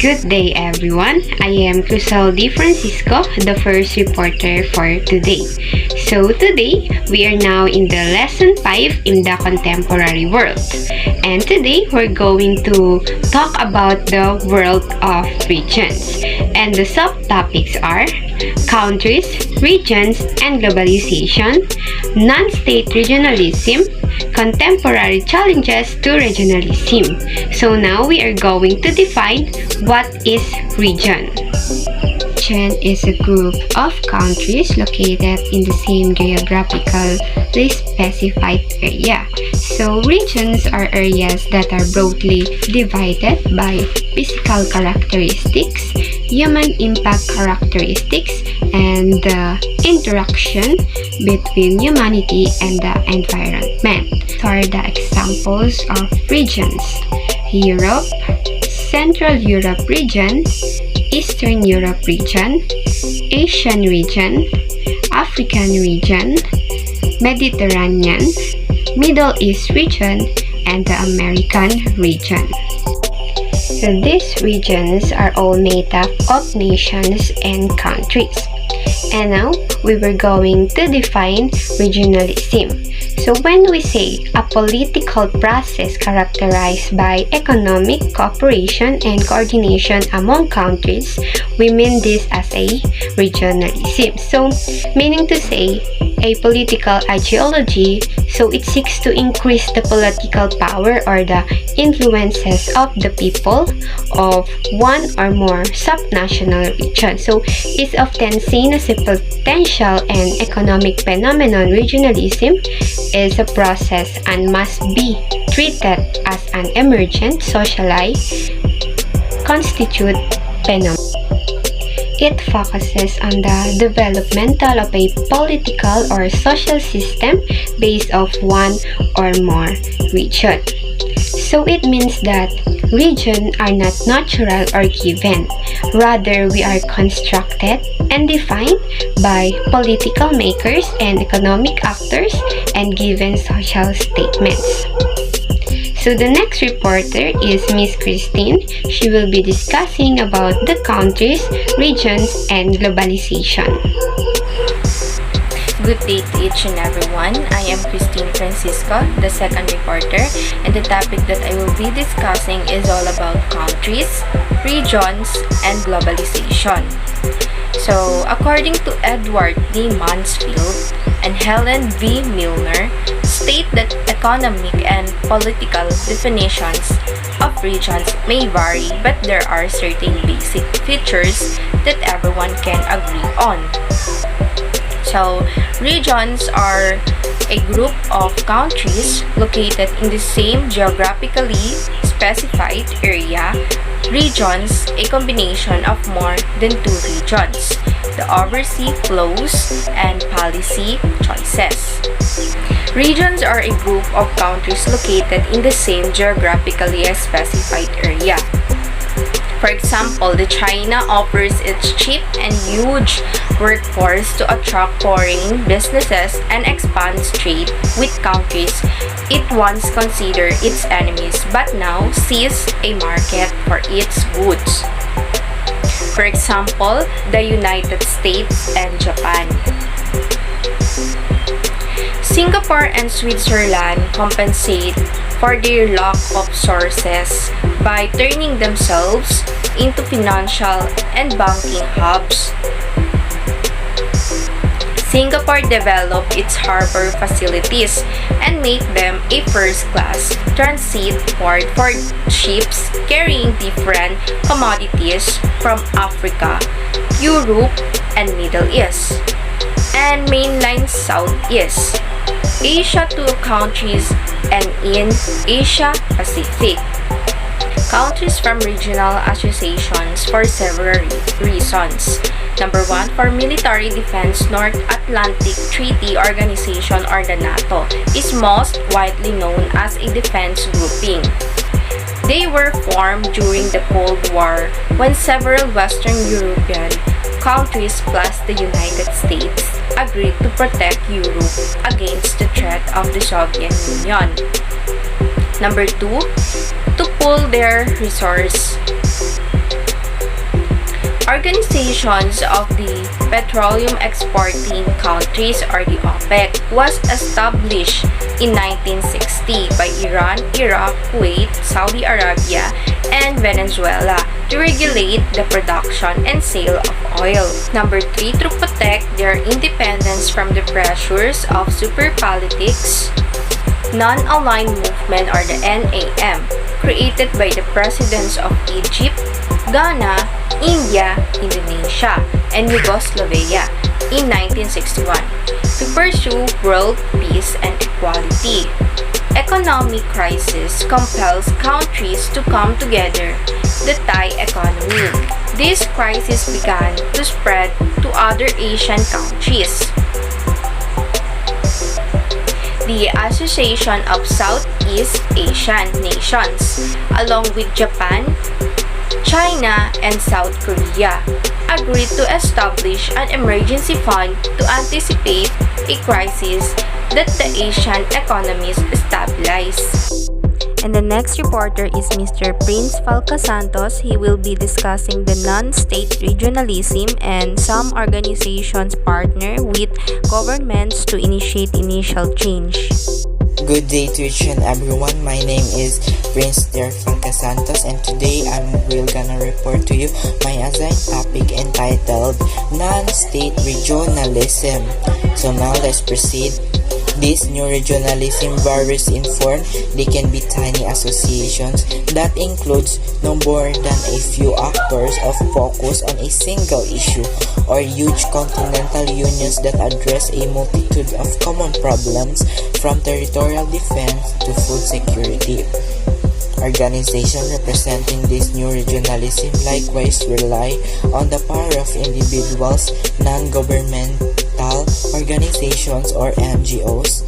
Good day everyone. I am Cruzal Di Francisco, the first reporter for today. So today, we are now in the lesson 5 in the contemporary world. And today, we're going to talk about the world of regions. And the subtopics are countries, regions, and globalization, non-state regionalism, contemporary challenges to regionalism. So now we are going to define what is region. Region is a group of countries located in the same geographically specified area. So regions are areas that are broadly divided by physical characteristics, human impact characteristics, and the interaction between humanity and the environment. These are the examples of regions: Europe, Central Europe region, Eastern Europe region, Asian region, African region, Mediterranean, Middle East region, and the American region. So these regions are all made up of nations and countries. And now, we were going to define regionalism. So when we say a political process characterized by economic cooperation and coordination among countries, we mean this as a regionalism. So meaning to say, a political ideology, so it seeks to increase the political power or the influences of the people of one or more subnational region. So it's often seen as a potential and economic phenomenon. Regionalism is a process and must be treated as an emergent, socialized, constitute phenomenon. It focuses on the developmental of a political or social system based off one or more region. So it means that regions are not natural or given. Rather, we are constructed and defined by political makers and economic actors and given social statements. So the next reporter is Miss Christine. She will be discussing about the countries, regions, and globalization. Good day to each and everyone. I am Christine Francisco, the second reporter, and the topic that I will be discussing is all about countries, regions, and globalization. So, according to Edward D. Mansfield and Helen V. Milner, state that economic and political definitions of regions may vary, but there are certain basic features that everyone can agree on. So, regions are a group of countries located in the same geographically specified area. Regions, a combination of more than two regions, the overseas flows, and policy choices. Regions are a group of countries located in the same geographically specified area. For example, the China offers its cheap and huge workforce to attract foreign businesses and expands trade with countries it once considered its enemies but now sees a market for its goods. For example, the United States and Japan. Singapore and Switzerland compensate for their lack of sources by turning themselves into financial and banking hubs. Singapore developed its harbor facilities and made them a first-class transit port for ships carrying different commodities from Africa, Europe, and Middle East, and mainland Southeast Asia to countries and in Asia Pacific. Countries from regional associations for several reasons. Number 1, for military defense, North Atlantic Treaty Organization or the NATO is most widely known as a defense grouping. They were formed during the Cold War when several Western European countries plus the United States agreed to protect Europe against the threat of the Soviet Union. Number 2, to pool their resources Organizations of the petroleum exporting countries or the OPEC was established in 1960 by Iran, Iraq, Kuwait, Saudi Arabia, and Venezuela to regulate the production and sale of oil. Number 3, to protect their independence from the pressures of superpolitics, Non-Aligned Movement or the NAM, created by the presidents of Egypt, Ghana, India, Indonesia, and Yugoslavia in 1961 to pursue world peace and equality. Economic crisis compels countries to come together, the Thai economy. This crisis began to spread to other Asian countries. The Association of Southeast Asian Nations, along with Japan, China, and South Korea, agreed to establish an emergency fund to anticipate a crisis that the Asian economies stabilize. And the next reporter is Mr. Prince Falca Santos. He will be discussing the non-state regionalism and some organizations partner with governments to initiate initial change. Good day to each and everyone. My name is Prince Falca Santos, and today we're gonna report to you my assigned topic entitled Non-State Regionalism. So now let's proceed. This new regionalism varies in form. They can be tiny associations that includes no more than a few actors of focus on a single issue, or huge continental unions that address a multitude of common problems from territorial defense to food security. Organizations representing this new regionalism likewise rely on the power of individuals, non-governmental organizations or NGOs,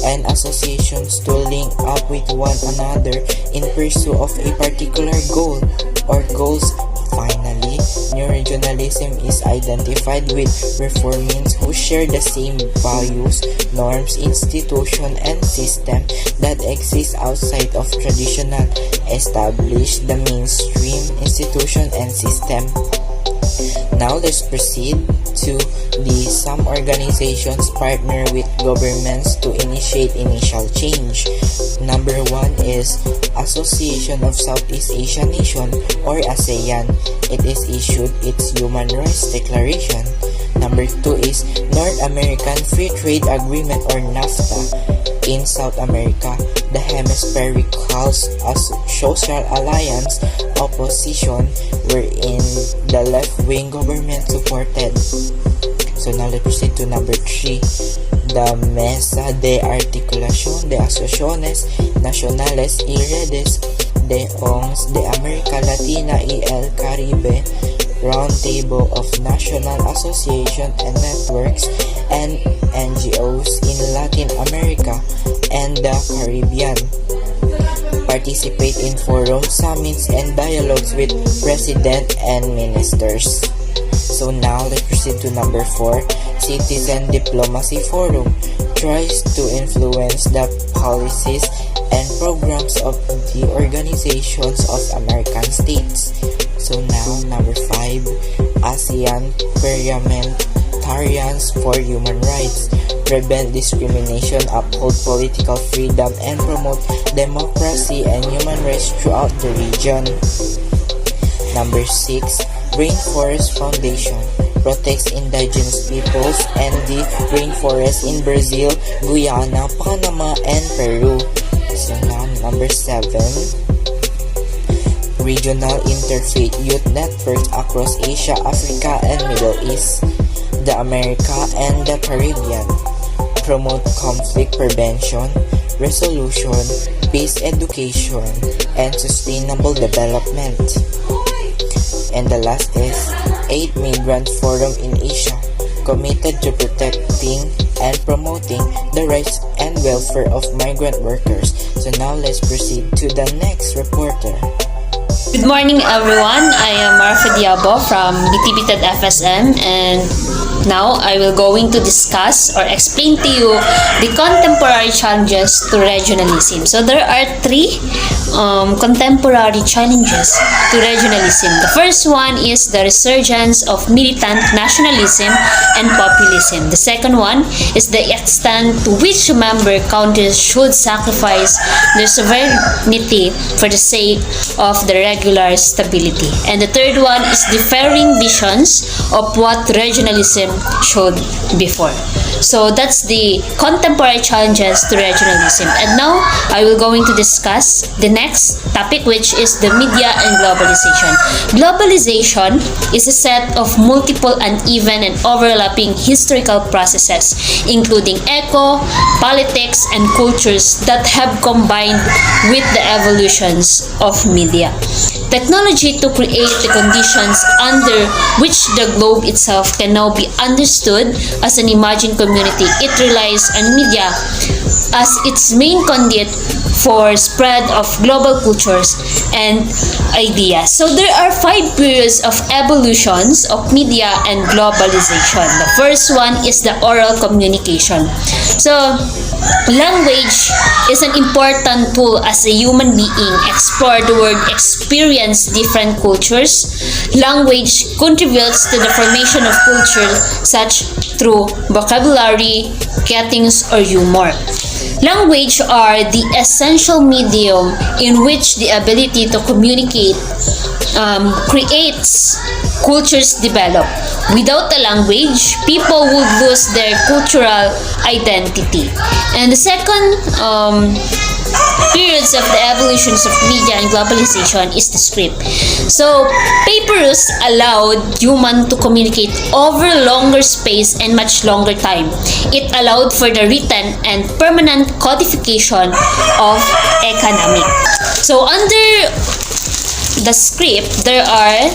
and associations to link up with one another in pursuit of a particular goal or goals. Finally, new regionalism is identified with reformists who share the same values, norms, institutions, and systems that exist outside of traditional established the mainstream institution and system. Now let's proceed to some organizations partner with governments to initiate initial change. Number 1 is Association of Southeast Asian Nations or ASEAN. It is issued its Human Rights Declaration. Number 2 is North American Free Trade Agreement or NAFTA. In South America, the Hemispherical Social Alliance opposition wherein the left-wing government supported. So now let's proceed to number 3. The Mesa de Articulación de Asociaciones Nacionales y Redes de ONGs de América Latina y el Caribe, Roundtable of National Associations and Networks and NGOs in Latin America and the Caribbean. Participate in forums, summits, and dialogues with president and ministers. So now let's proceed to number 4. Citizen Diplomacy Forum tries to influence the policies and programs of the organizations of American states. So now number 5. ASEAN Parliamentarians for Human Rights prevent discrimination, uphold political freedom, and promote democracy and human rights throughout the region. Number 6. Rainforest Foundation protects indigenous peoples and the rainforest in Brazil, Guyana, Panama, and Peru. So now number 7. Regional Interfaith Youth Networks across Asia, Africa, and Middle East, the America, and the Caribbean promote conflict prevention, resolution, peace education, and sustainable development. And the last is 8 Migrant Forum in Asia, committed to protecting and promoting the rights and welfare of migrant workers. So now let's proceed to the next reporter. Good morning everyone, I am Marfa Diabo from BTBTED FSM, and Now, I will going to discuss or explain to you the contemporary challenges to regionalism. So, there are three contemporary challenges to regionalism. The first one is the resurgence of militant nationalism and populism. The second one is the extent to which member countries should sacrifice their sovereignty for the sake of the regular stability. And the third one is differing visions of what regionalism should be for. So that's the contemporary challenges to regionalism. And now I will going to discuss the next topic, which is the media and globalization. Globalization is a set of multiple uneven and overlapping historical processes, including politics, and cultures that have combined with the evolutions of media. Technology to create the conditions under which the globe itself can now be understood as an imagined community. It relies on media as its main conduit for spread of global cultures and ideas. So there are 5 periods of evolutions of media and globalization. The first one is the oral communication. So language is an important tool as a human being explore the world, experience different cultures. Language contributes to the formation of culture such through vocabulary, gettings, or humor. Language are the essential medium in which the ability to communicate creates cultures develop. Without a language, people would lose their cultural identity. And the second periods of the evolutions of media and globalization is the script. So, papyrus allowed human to communicate over longer space and much longer time. It allowed for the written and permanent codification of economic. So, under the script, there are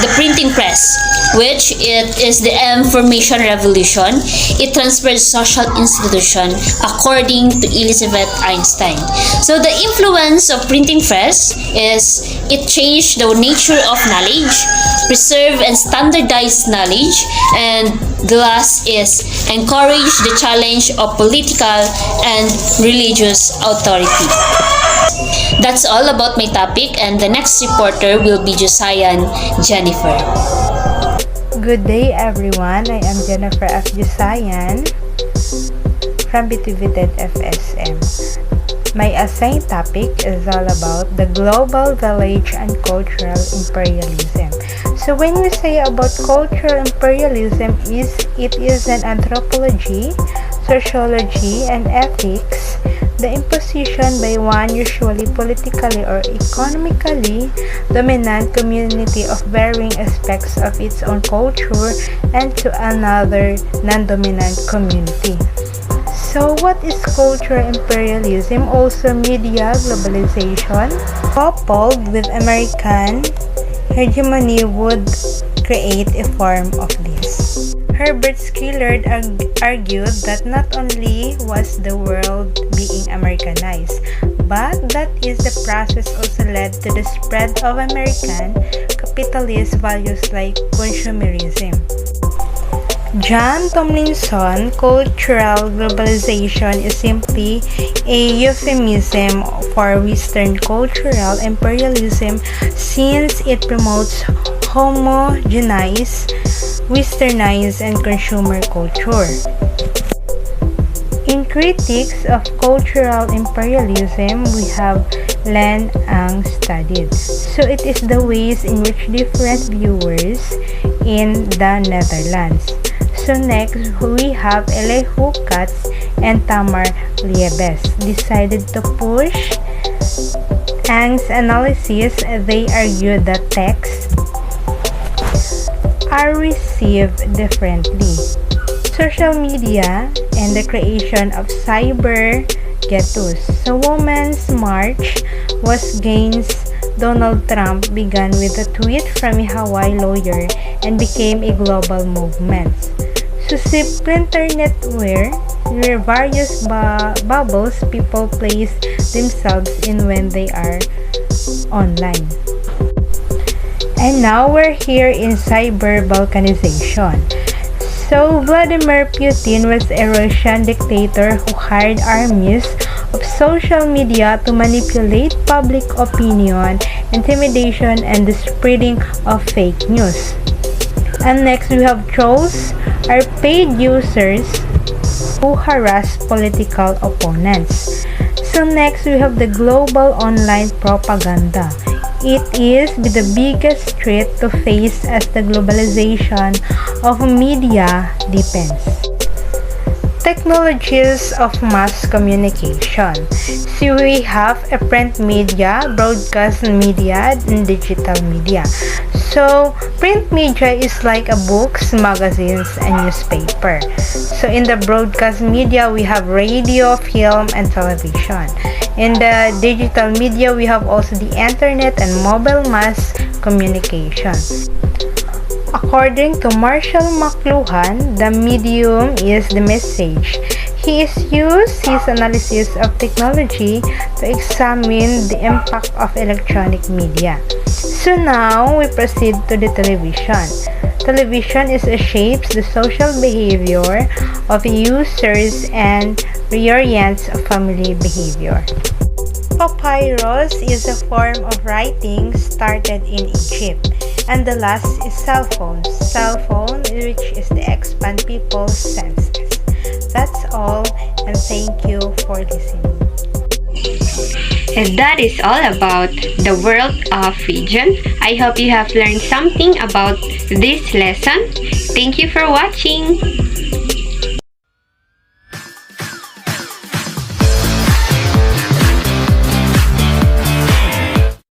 the printing press, which it is the information revolution. It transferred social institution according to Elizabeth Einstein. So the influence of printing press is it changed the nature of knowledge, preserve and standardize knowledge, and the last is encourage the challenge of political and religious authority. That's all about my topic, and the next reporter will be Josiah Jennifer. Good day everyone, I am Jennifer F. Josiah from BTVTED FSM. My assigned topic is all about the global village and cultural imperialism. So when we say about cultural imperialism, it is an anthropology, sociology, and ethics, the imposition by one usually politically or economically dominant community of varying aspects of its own culture and to another non-dominant community. So what is cultural imperialism? Also media globalization coupled with American hegemony would create a form of this. Herbert Skyllard argued that not only was the world being Americanized, but that is the process also led to the spread of American capitalist values like consumerism. John Tomlinson, cultural globalization is simply a euphemism for Western cultural imperialism since it promotes homogenized, westernized, and consumer culture. In critiques of cultural imperialism, we have Len Ang studied. So it is the ways in which different viewers in the Netherlands. So next, we have Elihu Katz and Tamar Liebes decided to push Ang's analysis. They argued that texts are received differently. Social media and the creation of cyber ghettos. So Women's March was against Donald Trump began with a tweet from a Hawaii lawyer and became a global movement. So splinternet where various bubbles people place themselves in when they are online. And now we're here in cyber balkanization. So, Vladimir Putin was a Russian dictator who hired armies of social media to manipulate public opinion, intimidation, and the spreading of fake news. And next, we have trolls, are paid users who harass political opponents. So next, we have the global online propaganda. It is the biggest threat to face as the globalization of media deepens. Technologies of mass communication. So we have a print media, broadcast media, and digital media. So print media is like a books, magazines, and newspaper. So in the broadcast media, we have radio, film, and television. In the digital media, we have also the internet and mobile mass communication. According to Marshall McLuhan, the medium is the message. He is used his analysis of technology to examine the impact of electronic media. So now we proceed to the television. Television shapes the social behavior of users and reorients family behavior. Papyrus is a form of writing started in Egypt. And the last is cell phone. Cell phone, which is to expand people's senses. That's all, and thank you for listening. And that is all about the world of region. I hope you have learned something about this lesson. Thank you for watching.